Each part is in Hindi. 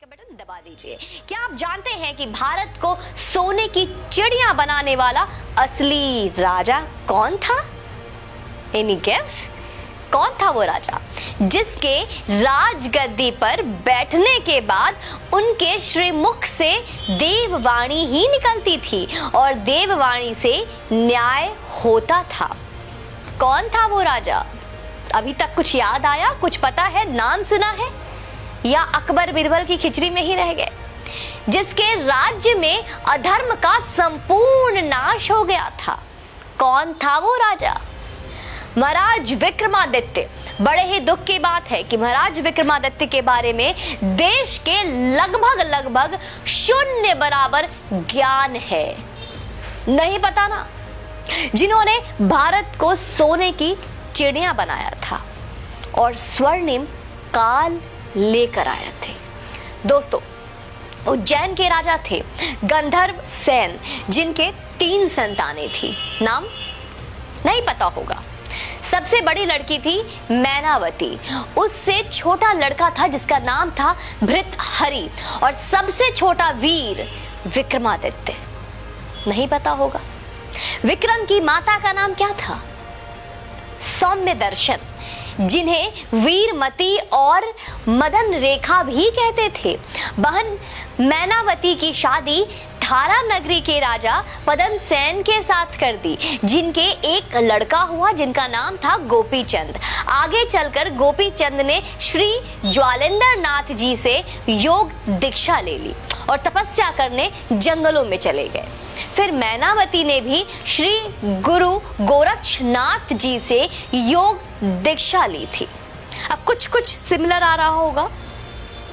का बटन दबा दीजिए। क्या आप जानते हैं कि भारत को सोने की चिड़िया बनाने वाला असली राजा कौन था? Any guess? कौन था वो राजा जिसके राजगद्दी पर बैठने के बाद उनके श्रीमुख से देववाणी ही निकलती थी और देववाणी से न्याय होता था? कौन था वो राजा? अभी तक कुछ याद आया, कुछ पता है, नाम सुना है, या अकबर बिरबल की खिचड़ी में ही रह गए? जिसके राज्य में अधर्म का संपूर्ण नाश हो गया था। कौन था वो राजा? महाराज विक्रमादित्य। बड़े ही दुख की बात है कि महाराज विक्रमादित्य के बारे में देश के लगभग शून्य बराबर ज्ञान है। नहीं पता ना? जिन्होंने भारत को सोने की चिड़िया बनाया था और स्वर्णिम काल लेकर आए थे। दोस्तों, उज्जैन के राजा थे गंधर्व सेन, जिनके 3 संतानें थी। नाम नहीं पता होगा। सबसे बड़ी लड़की थी मैनावती, उससे छोटा लड़का था जिसका नाम था भृतहरि, और सबसे छोटा वीर विक्रमादित्य। नहीं पता होगा। विक्रम की माता का नाम क्या था? सौम्य दर्शन, जिन्हें वीरमती और मदन रेखा भी कहते थे। बहन मैनावती की शादी थारा नगरी के राजा पदम सेन के साथ कर दी, जिनके एक लड़का हुआ जिनका नाम था गोपी चंद। आगे चलकर गोपी चंद ने श्री ज्वालेंद्र नाथ जी से योग दीक्षा ले ली और तपस्या करने जंगलों में चले गए। फिर मैनावती ने भी श्री गुरु गोरक्षनाथ जी से योग दीक्षा ली थी। अब कुछ सिमिलर आ रहा होगा।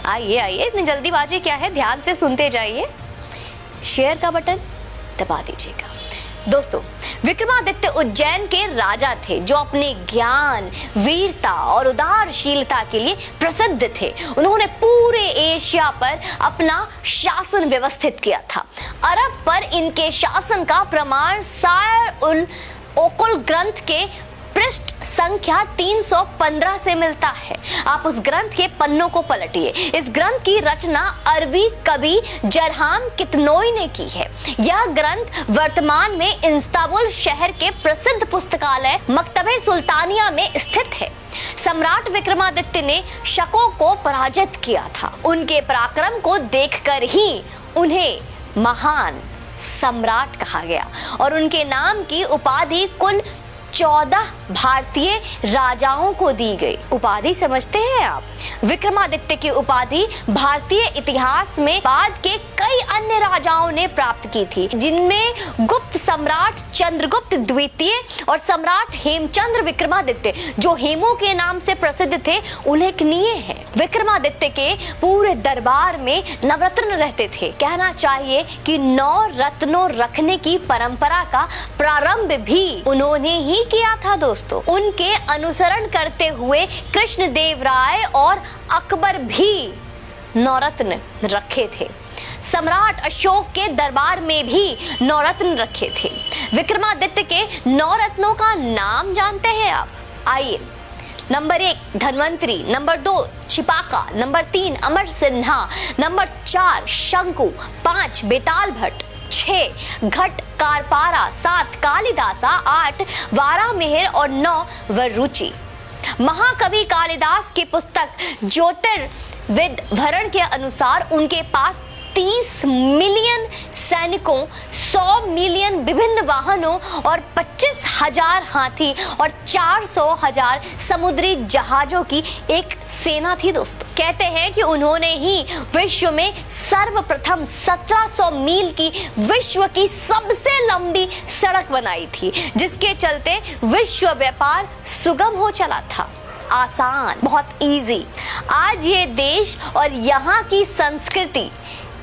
आइए, इतनी जल्दीबाजी क्या है, ध्यान से सुनते जाइए। शेयर का बटन दबा दीजिएगा। दोस्तों, विक्रमादित्य उज्जैन के राजा थे जो अपने ज्ञान, वीरता और उदारशीलता के लिए प्रसिद्ध थे। उन्होंने पूरे एशिया पर अपना शासन व्यवस्थित किया था। अरब पर इनके शासन का प्रमाण सायर उल ओकुल ग्रंथ के पृष्ठ संख्या 315 से मिलता है। आप उस ग्रंथ के पन्नों को पलटिए। इस ग्रंथ की रचना अरबी कवि जरहाम कितनोई ने की है। यह ग्रंथ वर्तमान में इस्तांबुल शहर के प्रसिद्ध पुस्तकालय मकतबे सुल्तानिया में स्थित है। सम्राट विक्रमादित्य ने शकों को पराजित किया था। उनके पराक्रम को देखकर ही उन्हें महान सम्राट कहा गया और उनके नाम की उपाधि कुल 14 भारतीय राजाओं को दी गई। उपाधि समझते हैं आप? विक्रमादित्य की उपाधि भारतीय इतिहास में बाद के कई अन्य राजाओं ने प्राप्त की थी, जिनमें गुप्त सम्राट चंद्रगुप्त द्वितीय और सम्राट हेमचंद्र विक्रमादित्य, जो हेमू के नाम से प्रसिद्ध थे, उल्लेखनीय है। विक्रमादित्य के पूरे दरबार में नवरत्न रहते थे। कहना चाहिए कि 9 रत्नों रखने की परंपरा का प्रारंभ भी उन्होंने ही किया था। दोस्तों, उनके अनुसरण करते हुए कृष्णदेव राय और अकबर भी नवरत्न रखे थे। सम्राट अशोक के दरबार में भी नवरत्न रखे थे। विक्रमादित्य के नवरत्नों का नाम जानते हैं आप? आइए। नंबर 1 धन्वंतरी, नंबर 2 छिपाका, नंबर 3 अमर सिन्हा, नंबर 4 शंकु, 5 बेताल भट्ट, 6 घट कारपारा, 7 कालिदासा, 8 वारामिहिर और 9 वरुचि। महाकवि कालिदास की पुस्तक ज्योतिर्विद भरण के अनुसार उनके पास 30 मिलियन सैनिकों, 100 मिलियन विभिन्न वाहनों और 25,000 हाथी और 400,000 समुद्री जहाजों की एक सेना थी। दोस्तों, कहते हैं कि उन्होंने ही विश्व में सर्वप्रथम 1700 मील की विश्व की सबसे लंबी सड़क बनाई थी, जिसके चलते विश्व व्यापार सुगम हो चला था। आसान, बहुत इजी। आज ये देश और यहाँ की संस्कृति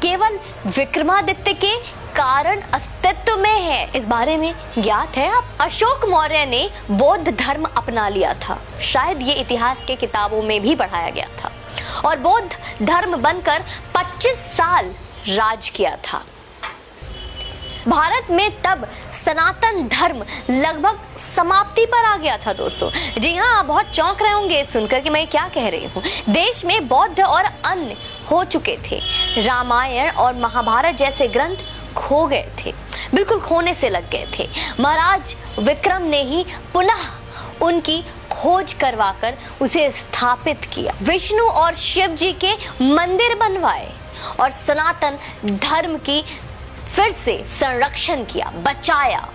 केवल विक्रमादित्य के कारण अस्तित्व में है। इस बारे में ज्ञात है आप? अशोक मौर्य ने बौद्ध धर्म अपना लिया था। शायद ये इतिहास के किताबों में भी पढ़ाया गया था और बौद्ध धर्म बनकर 25 साल राज किया था। भारत में तब सनातन धर्म लगभग समाप्ति पर आ गया था। दोस्तों, जी हाँ, आप बहुत चौंक रहे होंगे सुनकर कि मैं क्या कह रही हूँ। देश में बौद्ध और अन्य हो चुके थे। रामायण और महाभारत जैसे ग्रंथ खो गए थे, बिल्कुल खोने से लग गए थे। महाराज विक्रम ने ही पुनः उनकी खोज करवाकर उसे स्थापित किया। विष्णु और शिव जी के मंदिर बनवाए और सनातन धर्म की फिर से संरक्षण किया, बचाया।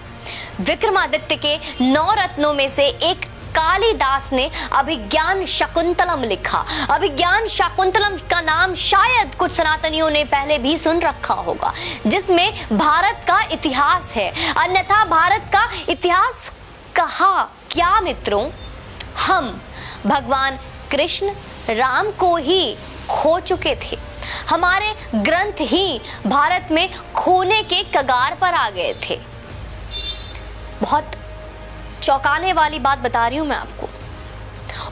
विक्रमादित्य के 9 रत्नों में से एक कालिदास ने अभिज्ञान शाकुंतलम लिखा। अभिज्ञान शाकुंतलम का नाम शायद कुछ सनातनियों ने पहले भी सुन रखा होगा, जिसमें भारत का इतिहास है। अन्यथा भारत का इतिहास कहा क्या मित्रों? हम भगवान कृष्ण राम को ही खो चुके थे। हमारे ग्रंथ ही भारत में खोने के कगार पर आ गए थे। बहुत चौंकाने वाली बात बता रही हूं मैं आपको।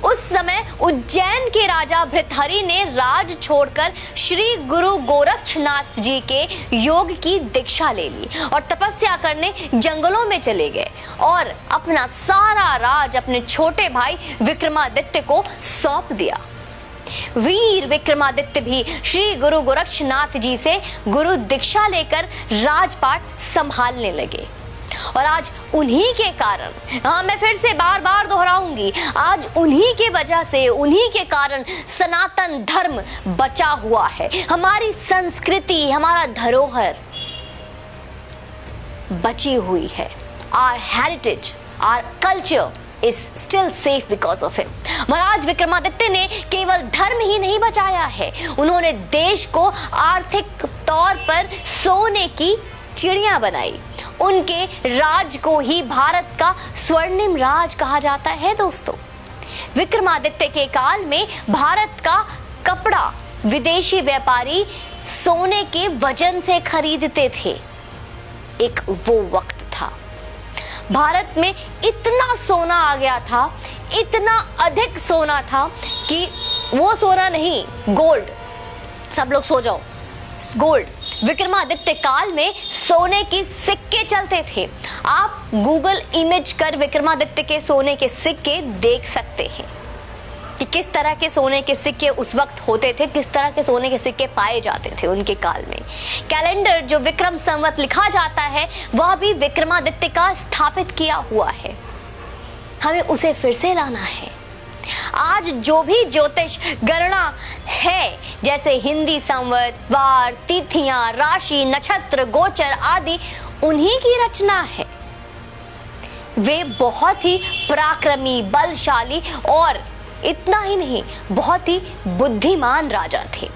उस समय उज्जैन के राजा भृतहरि ने राज छोड़कर श्री गुरु गोरक्षनाथ जी के योग की दीक्षा ले ली और तपस्या करने जंगलों में चले गए और अपना सारा राज अपने छोटे भाई विक्रमादित्य को सौंप दिया। वीर विक्रमादित्य भी श्री गुरु गोरक्षनाथ जी से गुरु दीक्षा लेकर राजपाट संभालने लगे। और आज उन्हीं के कारण, हाँ मैं फिर से बार बार दोहराऊंगी, आज उन्हीं के वजह से, उन्हीं के कारण सनातन धर्म बचा हुआ है। हमारी संस्कृति, हमारा धरोहर बची हुई है। Our heritage, our culture is still safe because of him. महाराज विक्रमादित्य ने केवल धर्म ही नहीं बचाया है, उन्होंने देश को आर्थिक तौर पर सोने की चिड़िया बनाई। उनके राज को ही भारत का स्वर्णिम राज कहा जाता है दोस्तों। विक्रमादित्य के काल में भारत का कपड़ा विदेशी व्यापारी सोने के वजन से खरीदते थे। एक वो वक्त था, भारत में इतना सोना आ गया था, इतना अधिक सोना था कि वो सोना नहीं, गोल्ड। सब लोग सो जाओ, गोल्ड। विक्रमादित्य काल में सोने के सिक्के चलते थे। आप गूगल इमेज कर विक्रमादित्य के सोने के सिक्के देख सकते हैं कि किस तरह के सोने के सिक्के उस वक्त होते थे, किस तरह के सोने के सिक्के पाए जाते थे उनके काल में। कैलेंडर जो विक्रम संवत लिखा जाता है वह भी विक्रमादित्य का स्थापित किया हुआ है। हमें उसे फिर से लाना है। आज जो भी ज्योतिष गणना है, जैसे हिंदी संवत, वार, तिथियां, राशि, नक्षत्र, गोचर आदि, उन्हीं की रचना है। वे बहुत ही पराक्रमी, बलशाली और इतना ही नहीं, बहुत ही बुद्धिमान राजा थे।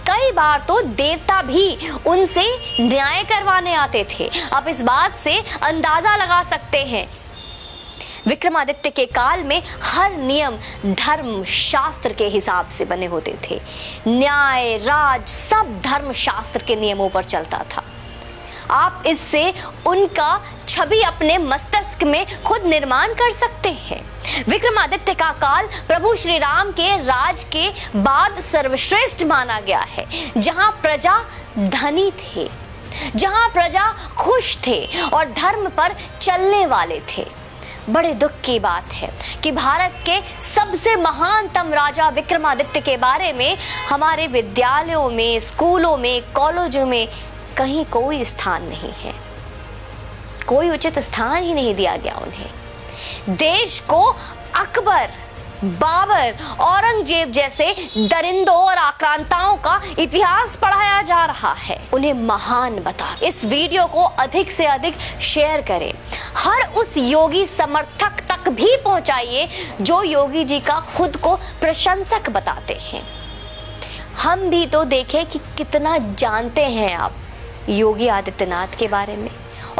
कई बार तो देवता भी उनसे न्याय करवाने आते थे। आप इस बात से अंदाजा लगा सकते हैं। विक्रमादित्य के काल में हर नियम धर्म शास्त्र के हिसाब से बने होते थे। न्याय, राज सब धर्म शास्त्र के नियमों पर चलता था। आप इससे उनका छवि अपने मस्तिष्क में खुद निर्माण कर सकते हैं। विक्रमादित्य का काल प्रभु श्री राम के राज के बाद सर्वश्रेष्ठ माना गया है, जहां प्रजा धनी थे, जहां प्रजा खुश थे और धर्म पर चलने वाले थे। बड़े दुख की बात है कि भारत के सबसे महानतम राजा विक्रमादित्य के बारे में हमारे विद्यालयों में, स्कूलों में, कॉलेजों में कहीं कोई स्थान नहीं है। कोई उचित स्थान ही नहीं दिया गया उन्हें। देश को अकबर, बाबर, औरंगजेब जैसे दरिंदों और आक्रांताओं का इतिहास पढ़ाया जा रहा है। उन्हें महान बता। इस वीडियो को अधिक से अधिक शेयर करें। हर उस योगी समर्थक तक भी पहुंचाइए जो योगी जी का खुद को प्रशंसक बताते हैं। हम भी तो देखें कि कितना जानते हैं आप योगी आदित्यनाथ के बारे में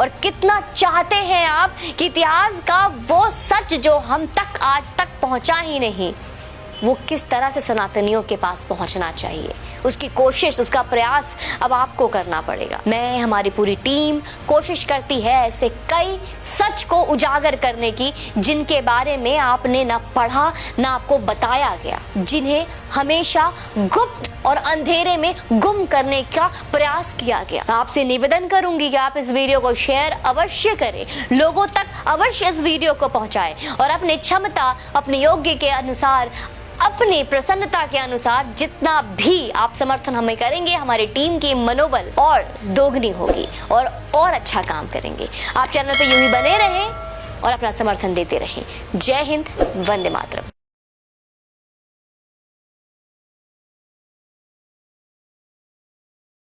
और कितना चाहते हैं आप कि इतिहास का वो सच जो हम तक आज तक पहुंचा ही नहीं, वो किस तरह से सनातनियों के पास पहुंचना चाहिए। उसकी कोशिश, उसका प्रयास अब आपको करना पड़ेगा। मैं, हमारी पूरी टीम कोशिश करती है ऐसे कई सच को उजागर करने की जिनके बारे में आपने ना पढ़ा ना आपको बताया गया, जिन्हें हमेशा गुप्त और अंधेरे में गुम करने का प्रयास किया गया। आपसे निवेदन करूंगी कि आप इस वीडियो को शेयर अवश्य करें, लोगों तक अवश्य इस वीडियो को पहुंचाएं और अपनी क्षमता, अपने योग्य के अनुसार अपने प्रसन्नता के अनुसार जितना भी आप समर्थन हमें करेंगे, हमारी टीम की मनोबल और दोगुनी होगी और अच्छा काम करेंगे। आप चैनल पे यूं ही बने रहें और अपना समर्थन देते रहें। जय हिंद, वंदे मातरम।